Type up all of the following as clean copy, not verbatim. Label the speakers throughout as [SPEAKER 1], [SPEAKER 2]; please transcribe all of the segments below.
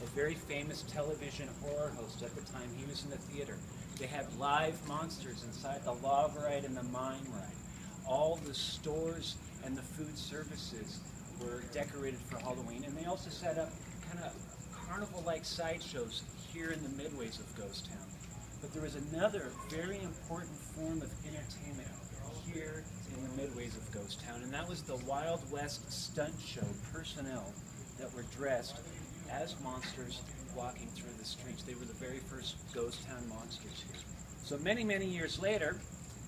[SPEAKER 1] a very famous television horror host at the time. He was in the theater. They had live monsters inside the log ride and the mine ride. All the stores and the food services were decorated for Halloween, and they also set up kind of carnival-like sideshows here in the midways of Ghost Town. But there was another very important form of entertainment here in the midways of Ghost Town, and that was the Wild West stunt show personnel that were dressed as monsters walking through the streets. They were the very first Ghost Town monsters here. So many, many years later,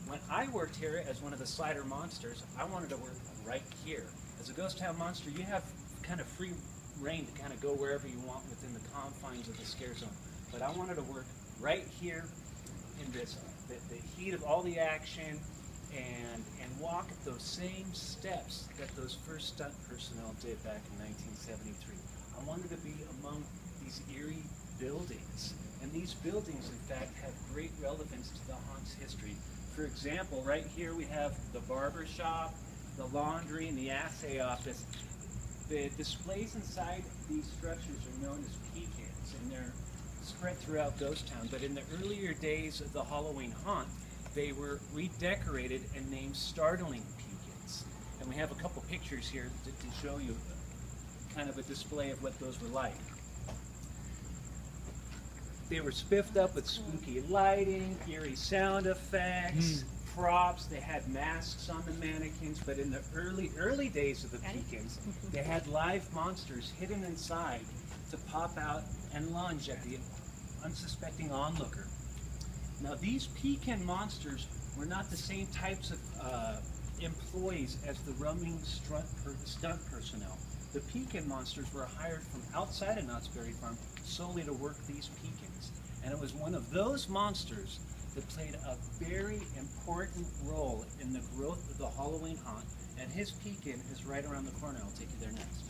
[SPEAKER 1] when I worked here as one of the Slider monsters, I wanted to work right here. As a Ghost Town monster, you have kind of free reign to kind of go wherever you want within the confines of the scare zone. But I wanted to work right here in this, the heat of all the action, and walk those same steps that those first stunt personnel did back in 1973. I wanted to be among these eerie buildings. And these buildings, in fact, have great relevance to the haunt's history. For example, right here we have the barber shop, the laundry, and the assay office. The displays inside these structures are known as pecans, and they're spread throughout Ghost Town. But in the earlier days of the Halloween haunt, they were redecorated and named startling pecans. And we have a couple pictures here to show you kind of a display of what those were like. They were spiffed up with spooky lighting, eerie sound effects, props. They had masks on the mannequins, but in the early days of the pecans, they had live monsters hidden inside to pop out and lunge at the unsuspecting onlooker. Now, these pecan monsters were not the same types of employees as the roaming stunt personnel. The pecan monsters were hired from outside of Knott's Berry Farm solely to work these pecans. And it was one of those monsters that played a very important role in the growth of the Halloween haunt. And his pecan is right around the corner. I'll take you there next.